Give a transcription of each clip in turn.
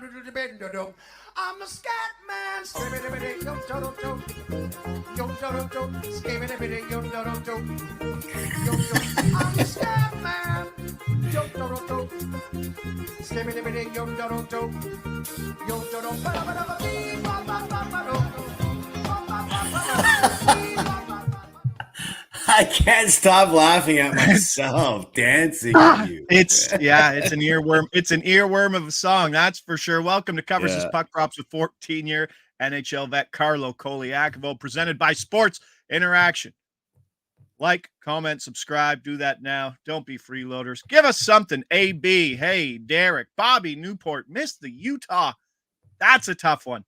I'm a scat man. I'm a scat man. I can't stop laughing at myself dancing with you. It's an earworm. It's an earworm of a song, that's for sure. Welcome to Covers His Puck Props with 14-year NHL vet Carlo Colaiacovo, presented by Sports Interaction. Like, comment, subscribe. Do that now. Don't be freeloaders. Give us something. AB, hey, Derek, Bobby, Newport, missed the Utah. That's a tough one.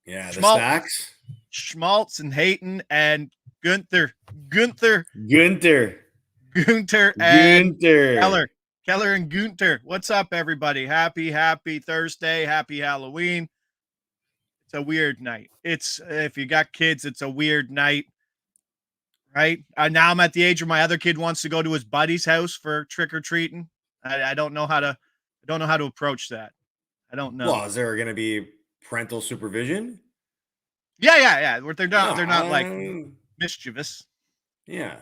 Yeah, the Stacks. Schmaltz and Hayton and Gunther and Keller and Gunther. What's up, everybody? Happy Thursday. Happy Halloween. It's a weird night. If you got kids, it's a weird night, right? Now I'm at the age where my other kid wants to go to his buddy's house for trick or treating. I don't know how to approach that. I don't know. Well, is there going to be parental supervision? Yeah. They're not like mischievous. Yeah,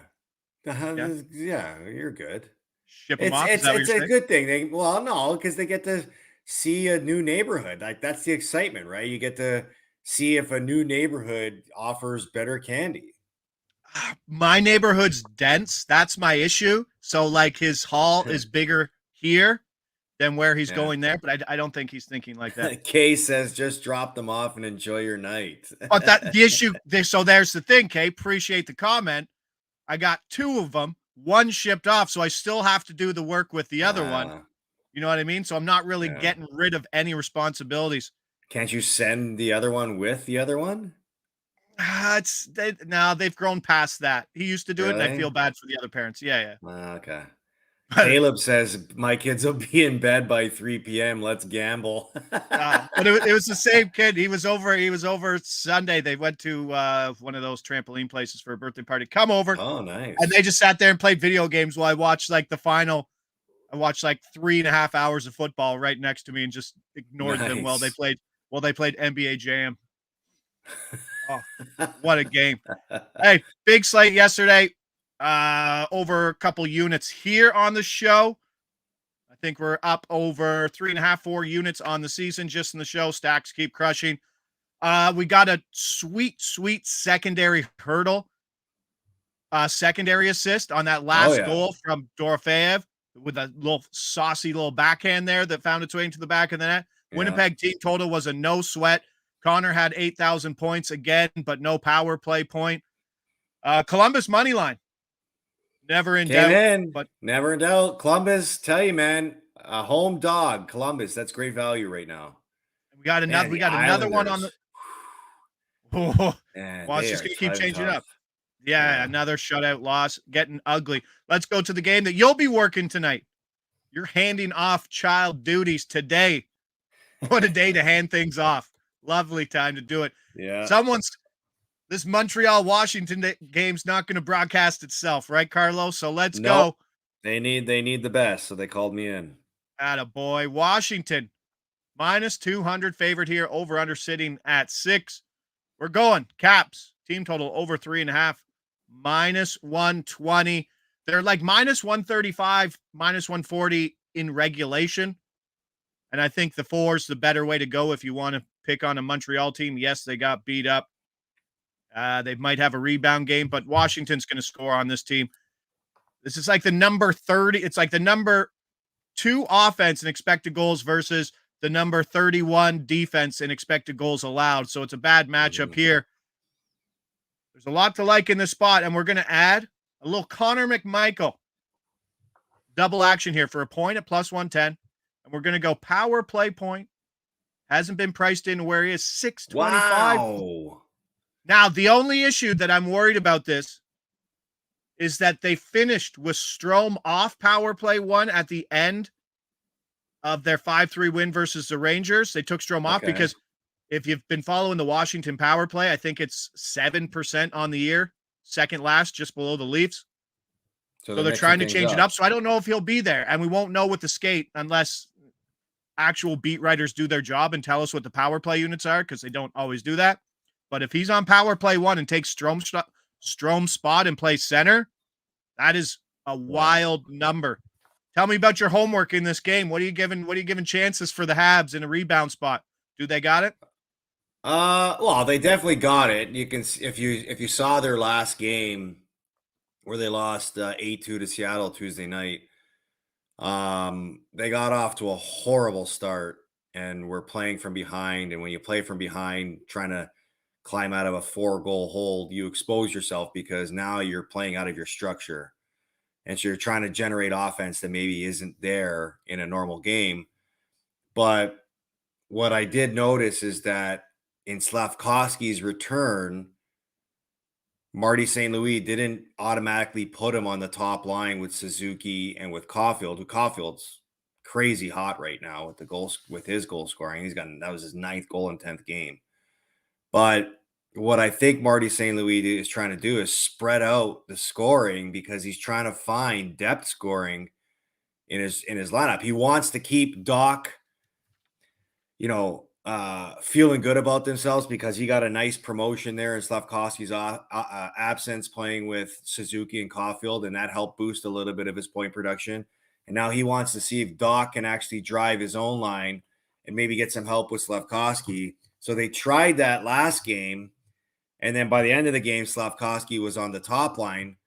you're good. Ship them off. It's a good thing. Because they get to see a new neighborhood. Like, that's the excitement, right? You get to see if a new neighborhood offers better candy. My neighborhood's dense. That's my issue. So, like, his hall is bigger here than where he's going there, but I don't think he's thinking like that. Kay says, just drop them off and enjoy your night. But the issue, so there's the thing, Kay. Appreciate the comment. I got 2 of them. 1 shipped off, so I still have to do the work with the other one. You know what I mean? So I'm not really getting rid of any responsibilities. Can't you send the other one with the other one? They've grown past that. He used to do it, and I feel bad for the other parents. Yeah. Okay. Caleb says, my kids will be in bed by 3 p.m. Let's gamble. But it was the same kid. He was over Sunday. They went to one of those trampoline places for a birthday party. Come over. Oh, nice. And they just sat there and played video games while I watched like the final. I watched like 3.5 hours of football right next to me and just ignored them while they played NBA Jam. Oh, what a game. Hey, big slate yesterday. Over a couple units here on the show. I think we're up over 3.5-4 units on the season just in the show. Stacks keep crushing. We got a sweet secondary hurdle, secondary assist on that last goal from Dorofeyev with a little saucy little backhand there that found its way into the back of the net. Winnipeg team total was a no sweat. Connor had 8,000 points again, but no power play point. Columbus money line. Never in doubt. Never in doubt. Columbus, tell you, man, a home dog. Columbus, that's great value right now. We got another one on the. Well, it's just gonna keep changing up. Yeah, another shutout loss, getting ugly. Let's go to the game that you'll be working tonight. You're handing off child duties today. What a day to hand things off. Lovely time to do it. Yeah. This Montreal-Washington game's not going to broadcast itself, right, Carlos? So let's go. They need the best, so they called me in. Attaboy. Washington, -200 favored here, over-under sitting at 6. We're going. Caps, team total over 3.5, -120. They're like -135, -140 in regulation. And I think the 4's the better way to go if you want to pick on a Montreal team. Yes, they got beat up. They might have a rebound game, but Washington's going to score on this team. This is like the number 30. It's like the number 2 offense in expected goals versus the number 31 defense in expected goals allowed. So it's a bad matchup here. There's a lot to like in this spot, and we're going to add a little Connor McMichael double action here for a point at +110. And we're going to go power play point. Hasn't been priced in where he is, 625. Wow. Now, the only issue that I'm worried about this is that they finished with Strome off power play 1 at the end of their 5-3 win versus the Rangers. They took Strome off because if you've been following the Washington power play, I think it's 7% on the year, second last, just below the Leafs. So they're trying to change it up. So I don't know if he'll be there, and we won't know with the skate unless actual beat writers do their job and tell us what the power play units are, because they don't always do that. But if he's on power play 1 and takes Strome's spot and plays center, that is a wild number. Tell me about your homework in this game. What are you giving chances for the Habs in a rebound spot? Do they got it? Well, they definitely got it. You can, if you saw their last game where they lost 8-2 to Seattle Tuesday night, they got off to a horrible start and were playing from behind. And when you play from behind, trying to climb out of a 4-goal hold, you expose yourself because now you're playing out of your structure. And so you're trying to generate offense that maybe isn't there in a normal game. But what I did notice is that in Slavkovsky's return, Marty St. Louis didn't automatically put him on the top line with Suzuki and with Caulfield, who Caulfield's crazy hot right now with the goals, with his goal scoring. That was his 9th goal in 10th game. But what I think Marty St. Louis is trying to do is spread out the scoring because he's trying to find depth scoring in his lineup. He wants to keep Doc, feeling good about themselves because he got a nice promotion there in Slavkovsky's absence, playing with Suzuki and Caulfield, and that helped boost a little bit of his point production. And now he wants to see if Doc can actually drive his own line and maybe get some help with Slavkovsky. So they tried that last game, and then by the end of the game, Slavkovsky was on the top line,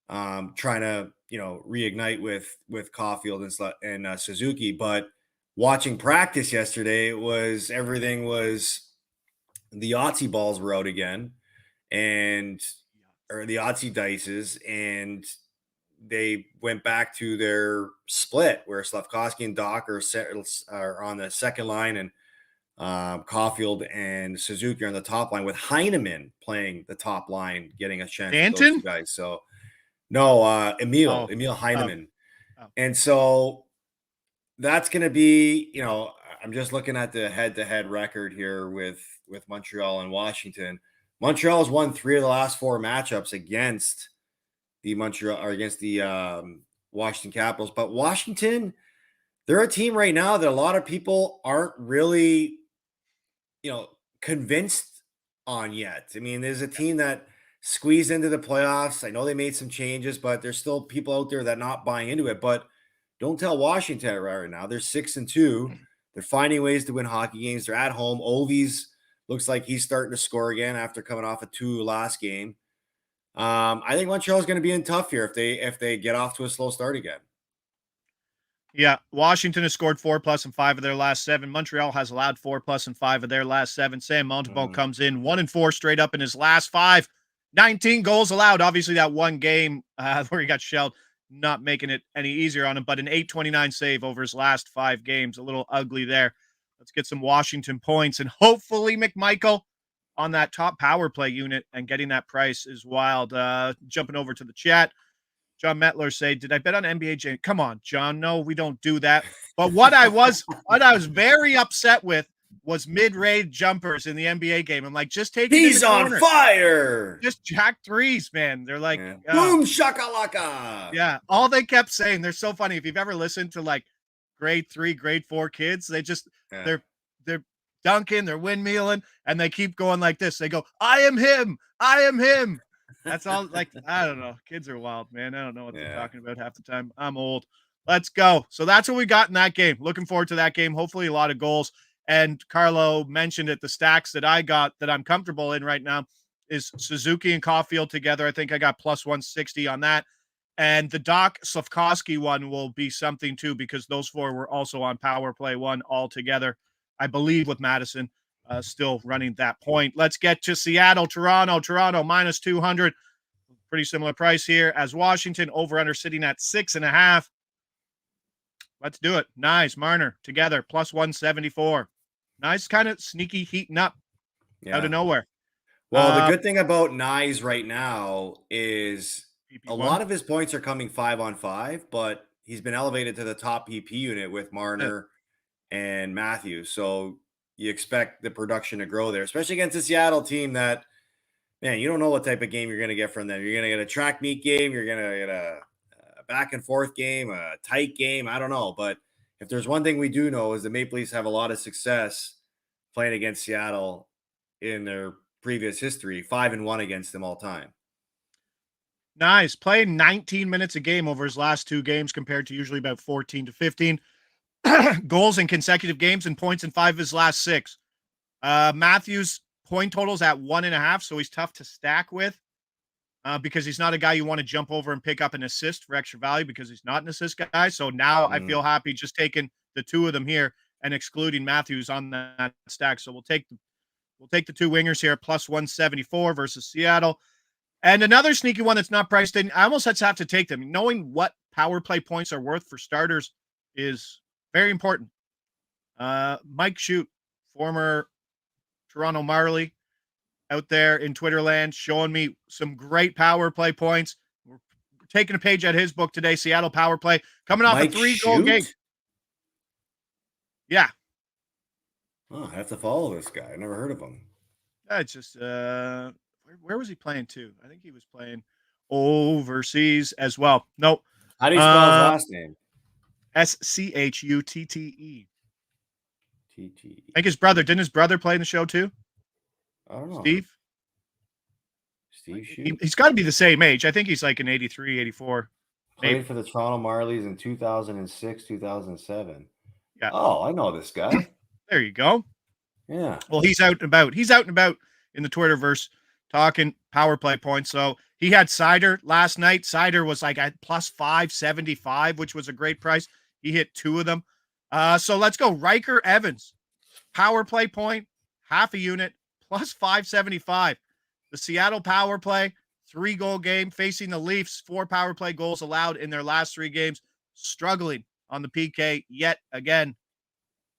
trying to reignite with Caulfield and Suzuki, but watching practice yesterday, everything was the Yahtzee balls were out again, or the Yahtzee dices, and they went back to their split where Slavkovsky and Doc are on the second line, and Caulfield and Suzuki are on the top line with Heineman playing the top line, getting a chance. Danton? Those guys. So no, Emil Heineman, and so. That's going to be, I'm just looking at the head-to-head record here with Montreal and Washington. Montreal has won 3 of the last 4 matchups against the Washington Capitals. But Washington, they're a team right now that a lot of people aren't really, convinced on yet. I mean, there's a team that squeezed into the playoffs. I know they made some changes, but there's still people out there that are not buying into it. But don't tell Washington right now. They're 6-2. They're finding ways to win hockey games. They're at home. Ovi's looks like he's starting to score again after coming off a 2 last game. I think Montreal's going to be in tough here if they get off to a slow start again. Yeah, Washington has scored 4+ in 5 of their last 7. Montreal has allowed 4+ in 5 of their last 7. Sam Montembeault comes in 1-4 straight up in his last 5. 19 goals allowed. Obviously, that one game where he got shelled, not making it any easier on him, but an .829 save over his last 5 games. A little ugly there. Let's get some Washington points, and hopefully McMichael on that top power play unit, and getting that price is wild. Jumping over to the chat, John Metler say, did I bet on NBA Jam? Come on, John. No, we don't do that. But what I was very upset with was mid-range jumpers in the NBA game. I'm like, just take it. He's on fire. Just jack threes, man. They're like, boom shakalaka. Yeah, all they kept saying. They're so funny. If you've ever listened to like grade 3, grade 4 kids, they just they're dunking, they're windmilling, and they keep going like this. They go, I am him. I am him. That's all. Like, I don't know. Kids are wild, man. I don't know what they're talking about half the time. I'm old. Let's go. So that's what we got in that game. Looking forward to that game. Hopefully a lot of goals. And Carlo mentioned it, the stacks that I got that I'm comfortable in right now is Suzuki and Caulfield together. I think I got plus 160 on that. And the Doc Slavkovsky one will be something too, because those 4 were also on power play 1 all together, I believe, with Madison still running that point. Let's get to Seattle, Toronto minus 200. Pretty similar price here as Washington. Over under sitting at 6.5. Let's do it. Nice. Marner together plus 174. Nice, kind of sneaky heating up out of nowhere. Well, the good thing about Nyes right now is PP1. A lot of his points are coming 5-on-5, but he's been elevated to the top PP unit with Marner and Matthews. So you expect the production to grow there, especially against a Seattle team that, man, you don't know what type of game you're going to get from them. You're going to get a track meet game. You're going to get a back and forth game, a tight game. I don't know. But if there's one thing we do know is the Maple Leafs have a lot of success playing against Seattle in their previous history, 5-1 against them all time. Nice. Playing 19 minutes a game over his last 2 games compared to usually about 14 to 15. Goals in consecutive games and points in 5 of his last 6. Matthews point totals at 1.5, so he's tough to stack with because he's not a guy you want to jump over and pick up an assist for extra value because he's not an assist guy. So now I feel happy just taking the 2 of them here and excluding Matthews on that stack. So we'll take the 2 wingers here, plus 174 versus Seattle. And another sneaky one that's not priced in, I almost have to take them. Knowing what power play points are worth for starters is very important. Mike Shute, former Toronto Marley, out there in Twitterland, showing me some great power play points. We're taking a page out of his book today, Seattle power play, coming off Mike a 3-goal game. Yeah. Oh, I have to follow this guy. I never heard of him. It's just where was he playing too? I think he was playing overseas as well. Nope. How do you spell his last name? Schutte. TT. I think his brother. Didn't his brother play in the show too? I don't know. Steve Shute? He's got to be the same age. I think he's like an 83, 84. Played for the Toronto Marlies in 2006, 2007. Yeah. Oh, I know this guy. There you go. Yeah. Well, he's out and about. He's out and about in the Twitterverse talking power play points. So he had Sider last night. Sider was like at plus 575, which was a great price. He hit 2 of them. So let's go. Riker Evans, power play point, half a unit, plus 575. The Seattle power play, 3-goal game facing the Leafs, 4 power play goals allowed in their last 3 games, struggling on the PK yet again.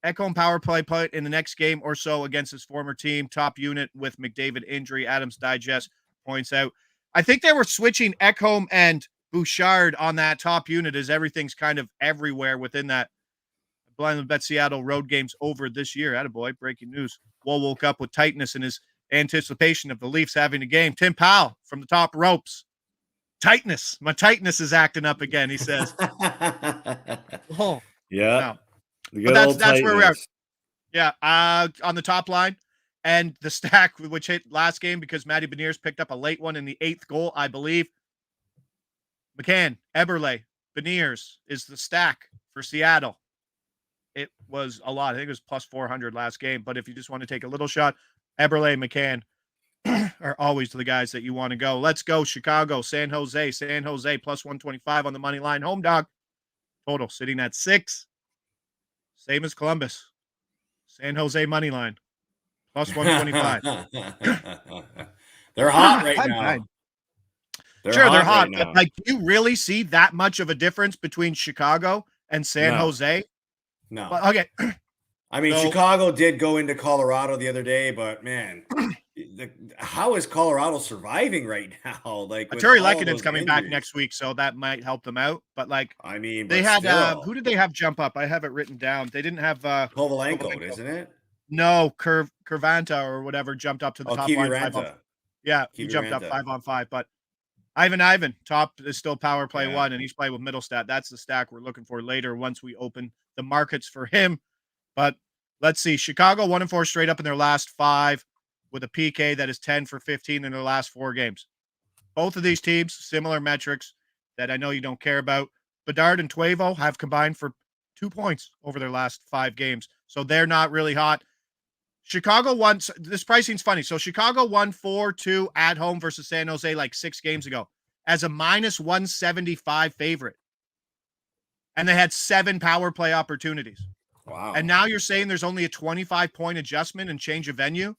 Ekholm power play point in the next game or so against his former team, top unit with McDavid injury. Adams Digest points out. I think they were switching Ekholm and Bouchard on that top unit as everything's kind of everywhere within that. Blindly bet Seattle road games over this year. Attaboy, breaking news. Wall woke up with tightness in his anticipation of the Leafs having a game. Tim Powell from the top ropes. Tightness. My tightness is acting up again, he says. Oh, yeah. Wow. But that's where we are. Yeah, on the top line. And the stack, which hit last game because Matty Beniers picked up a late one in the 8th goal, I believe. McCann, Eberle, Beniers is the stack for Seattle. It was a lot. I think it was plus 400 last game. But if you just want to take a little shot, Eberle and McCann are always the guys that you want to go. Let's go Chicago, San Jose. San Jose plus 125 on the money line. Home dog. Total sitting at 6. Same as Columbus. San Jose money line. Plus 125. They're hot right now. They're hot. But like, do you really see that much of a difference between Chicago and San Jose? No. Well, okay. I mean, Chicago did go into Colorado the other day, but man, how is Colorado surviving right now? Like, Terry Lekkonen's coming back next week, so that might help them out. But like, I mean, they had who did they have jump up? I have it written down. They didn't have Kovalenko, isn't it? No, Curvanta or whatever jumped up to the top line. Yeah, he jumped up 5-on-5. But Ivan top is still power play 1, and he's playing with Middlestat. That's the stack we're looking for later once we open the markets for him. But let's see. Chicago 1-4 straight up in their last 5 with a PK that is 10 for 15 in their last 4 games. Both of these teams, similar metrics that I know you don't care about. Bedard and Tuevo have combined for 2 points over their last 5 games. So they're not really hot. Chicago won. This pricing's funny. So Chicago won 4-2 at home versus San Jose like 6 games ago as a minus 175 favorite. And they had 7 power play opportunities. Wow. And now you're saying there's only a 25-point adjustment and change of venue?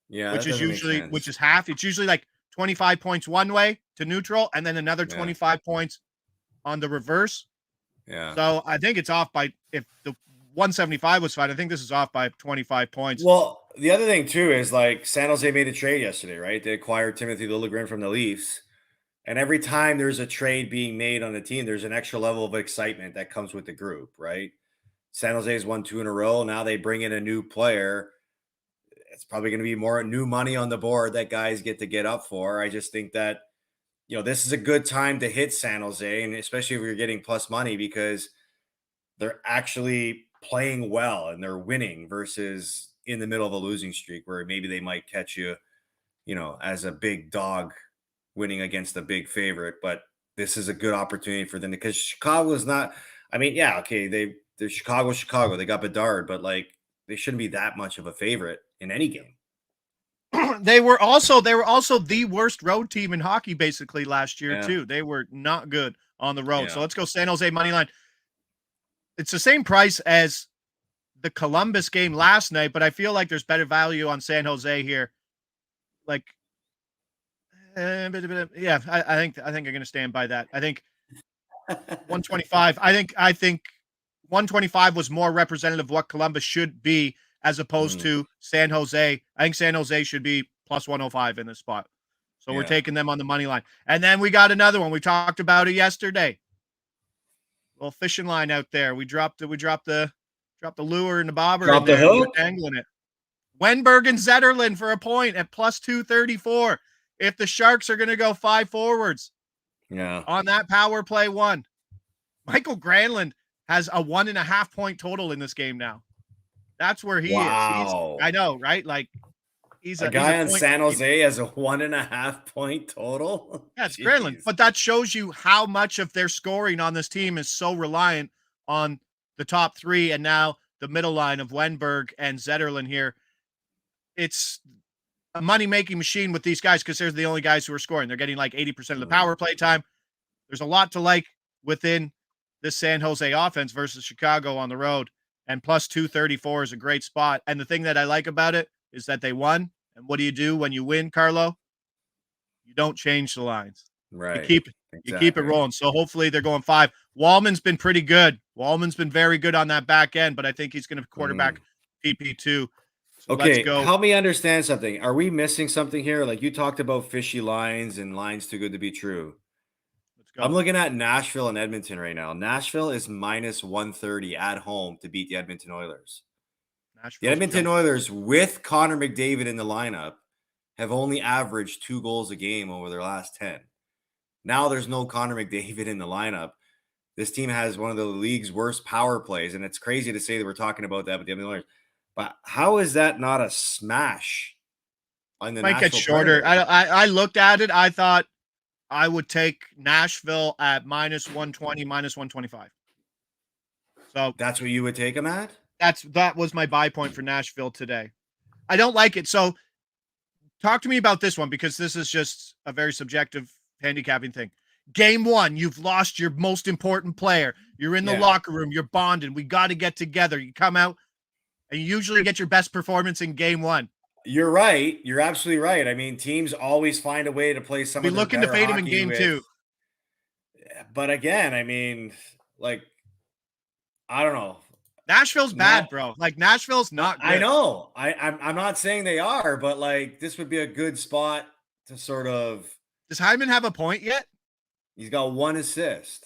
Yeah. Which is half. It's usually like 25 points one way to neutral and then another 25 points on the reverse. Yeah. So I think it's off by, if the 175 was fine, I think this is off by 25 points. Well, the other thing too is like San Jose made a trade yesterday, right? They acquired Timothy Liljegren from the Leafs. And every time there's a trade being made on the team, there's an extra level of excitement that comes with the group, right? San Jose's won 2 in a row. Now they bring in a new player. It's probably going to be more new money on the board that guys get to get up for. I just think that, this is a good time to hit San Jose, and especially if you're getting plus money, because they're actually playing well and they're winning versus in the middle of a losing streak where maybe they might catch you, as a big dog winning against a big favorite. But this is a good opportunity for them because Chicago is not. I mean, yeah, okay, they're Chicago. They got Bedard, but like they shouldn't be that much of a favorite in any game. They were also the worst road team in hockey basically last year Yeah. too. They were not good on the road. Yeah. So let's go San Jose money line. It's the same price as the Columbus game last night, but I feel like there's better value on San Jose here. Like, yeah, I think I'm going to stand by that. I think 125. I think 125 was more representative of what Columbus should be as opposed to San Jose. I think San Jose should be plus 105 in this spot. So we're taking them on the money line. And then we got another one. We talked about it yesterday. Little fishing line out there. We dropped the lure and the bobber. Drop the hook. Dangling it. Wenberg and Zetterlund for a point at plus 234. If the Sharks are going to go 5 forwards on that power play one, Michael Granlund has a 1.5 point total in this game now. That's where he is. I know, right? Like he's a guy on San Jose has a 1.5 point total. Yeah, it's Granlund. But that shows you how much of their scoring on this team is so reliant on the top three and now the middle line of Wenberg and Zetterlund here. It's a money-making machine with these guys because they're the only guys who are scoring. They're getting like 80% of the power play time. There's a lot to like within this San Jose offense versus Chicago on the road. And plus 234 is a great spot. And the thing that I like about it is that they won. And what do you do when you win, Carlo? You don't change the lines. Right. You keep it rolling. So hopefully they're going 5. Wallman's been pretty good. Wallman's been very good on that back end, but I think he's going to quarterback PP2. So okay, let's go. Help me understand something. Are we missing something here? Like you talked about fishy lines and lines too good to be true. Let's go. I'm looking at Nashville and Edmonton right now. Nashville is minus 130 at home to beat the Edmonton Oilers. The Edmonton Oilers with Connor McDavid in the lineup have only averaged 2 goals a game over their last 10. Now there's no Connor McDavid in the lineup. This team has one of the league's worst power plays, and it's crazy to say that we're talking about that with the Edmonton Oilers. But how is that not a smash on the Might get shorter. I looked at it. I thought I would take Nashville at minus 120, minus 125. So that's what you would take them at? That was my buy point for Nashville today. I don't like it. So talk to me about this one because this is just a very subjective handicapping thing. Game 1, you've lost your most important player. You're in the locker room. You're bonding. We got to get together. You come out and you usually get your best performance in game 1. You're right. You're absolutely right. I mean, teams always find a way to play some. Be looking to fade them in game 2. But again, I mean, like, I don't know. Nashville's bad, bro. Like Nashville's not good. I know. I'm not saying they are, but like this would be a good spot to sort of. Does Hyman have a point yet? He's got 1 assist.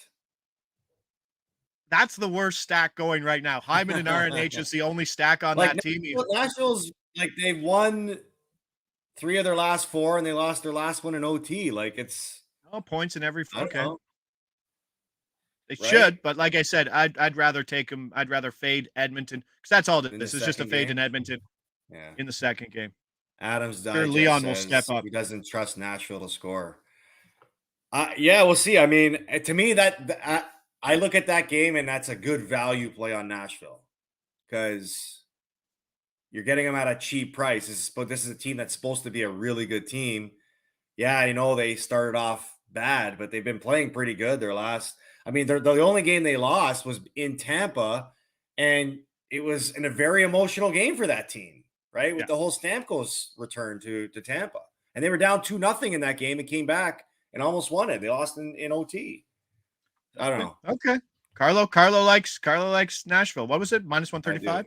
That's the worst stack going right now. Hyman and RNH is the only stack on that team. Nashville's like they've won 3 of their last 4 and they lost their last one in OT. Like it's points in every. Okay. They should, but like I said, I'd rather take them. I'd rather fade Edmonton because that's all. This is just a fade in Edmonton. Yeah. In the second game, Adams sure, Leon will step up. He doesn't trust Nashville to score. Yeah, we'll see. I mean, to me, I look at that game and that's a good value play on Nashville because you're getting them at a cheap price. This is a team that's supposed to be a really good team. Yeah, I know they started off bad, but they've been playing pretty good. The only game they lost was in Tampa, and it was in a very emotional game for that team, right? With the whole Stamkos return to Tampa. And they were down 2-0 in that game and came back and almost won it. They lost in OT. I don't know. Okay. Carlo likes Nashville. What was it? Minus 135?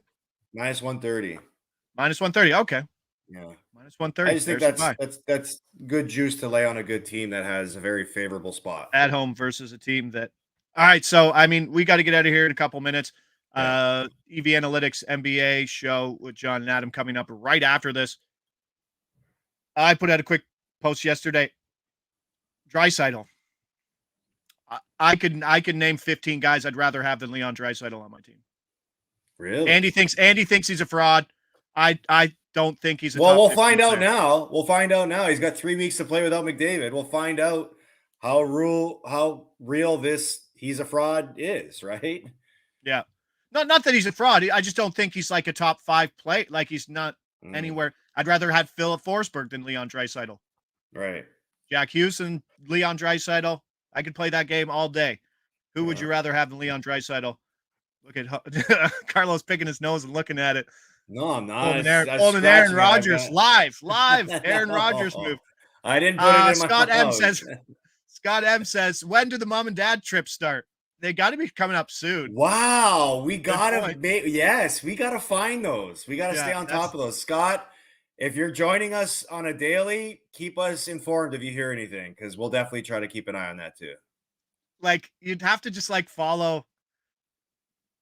Minus 130. Minus 130. Okay. Yeah. Minus 130. I just think that's good juice to lay on a good team that has a very favorable spot. At home versus a team that. All right. So, I mean, we got to get out of here in a couple minutes. EV Analytics NBA show with John and Adam coming up right after this. I put out a quick post yesterday. Draisaitl. I could name 15 guys I'd rather have than Leon Draisaitl on my team. Really? Andy thinks he's a fraud. I don't think he's a Well, top we'll 15 find out player. now. We'll find out now. He's got 3 weeks to play without McDavid. We'll find out how real this he's a fraud is, right? Yeah. Not that he's a fraud. I just don't think he's like a top 5 play. Like he's not anywhere. I'd rather have Philip Forsberg than Leon Draisaitl. Right. Jack Hughes and Leon Draisaitl. I could play that game all day. Who would you rather have than Leon Draisaitl? Look at Carlos picking his nose and looking at it. No, I'm not. Pulling an Aaron Rodgers live Aaron Rodgers move. I didn't put it in my Scott M says, when do the mom and dad trips start? They got to be coming up soon. Wow, we gotta we gotta find those. We gotta stay on top of those. Scott, if you're joining us on a daily, keep us informed if you hear anything, because we'll definitely try to keep an eye on that too. Like you'd have to just like follow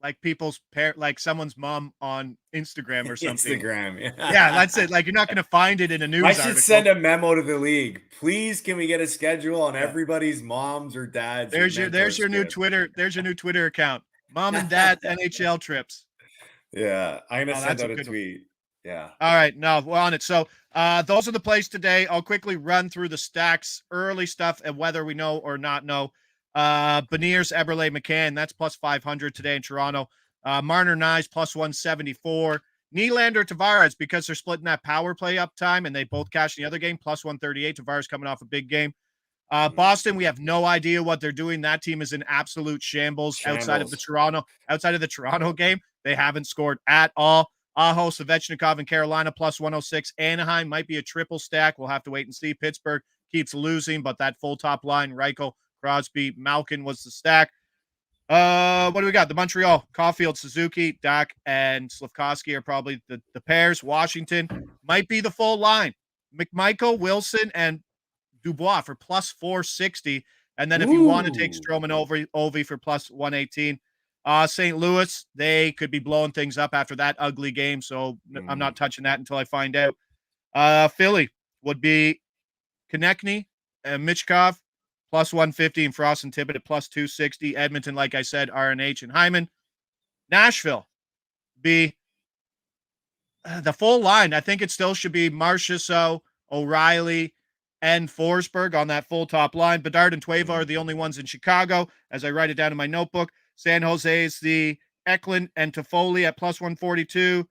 like people's like someone's mom on Instagram or something. Instagram, yeah, that's it. Like you're not going to find it in a news I should article. send a memo to the league. Please, can we get a schedule on everybody's moms or dads? There's your new Twitter. There's your new Twitter account. Mom and dad NHL trips. Yeah, I'm gonna send out a tweet. Yeah. All right, no, we're on it. So those are the plays today. I'll quickly run through the stacks, early stuff, and whether we know or not know. Beniers, Eberle, McCann, that's plus 500 today in Toronto. Marner, Nyes, plus 174. Nylander, Tavares, because they're splitting that power play up time, and they both cashed the other game, plus 138. Tavares coming off a big game. Boston, we have no idea what they're doing. That team is in absolute shambles. Outside of the Toronto game. They haven't scored at all. Aho, Svechnikov, and Carolina, plus 106. Anaheim might be a triple stack. We'll have to wait and see. Pittsburgh keeps losing, but that full top line, Reichel, Crosby, Malkin was the stack. What do we got? The Montreal, Caulfield, Suzuki, Dak, and Slafkovsky are probably the pairs. Washington might be the full line. McMichael, Wilson, and Dubois for plus 460. And then if you want to take Stroman over Ovi for plus 118. St. Louis, they could be blowing things up after that ugly game, so I'm not touching that until I find out. Philly would be Konechny and Michkov, plus 150, and Frost and Tippett at plus 260. Edmonton, like I said, RNH and Hyman. Nashville be the full line. I think it still should be Marchessault, O'Reilly, and Forsberg on that full top line. Bedard and Tueva are the only ones in Chicago, as I write it down in my notebook. San Jose is the Eklund and Toffoli at plus 142.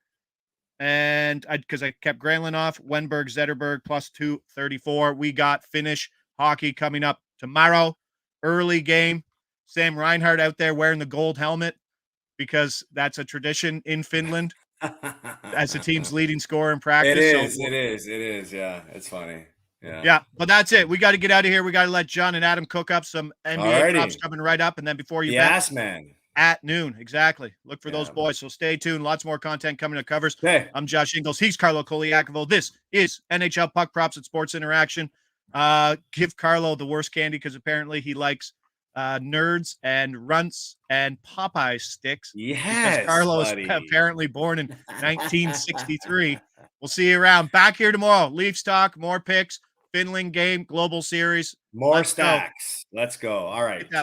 And because I kept Granlund off, Wenberg, Zetterberg plus 234. We got Finnish hockey coming up tomorrow. Early game. Sam Reinhart out there wearing the gold helmet because that's a tradition in Finland as the team's leading scorer in practice. It is. Yeah, it's funny. Yeah, but that's it. We got to get out of here. We got to let John and Adam cook up some NBA props coming right up. And then before you bet, man. At noon. Exactly. Look for those boys. So stay tuned. Lots more content coming to covers. Hey. I'm Josh Ingles. He's Carlo Colaiacovo. This is NHL Puck Props at Sports Interaction. Give Carlo the worst candy because apparently he likes nerds and runts and Popeye sticks. Yes, because Carlo is apparently born in 1963. We'll see you around. Back here tomorrow. Leafs talk, more picks, Finland game, Global Series. More stacks. Let's go. All right. Ciao.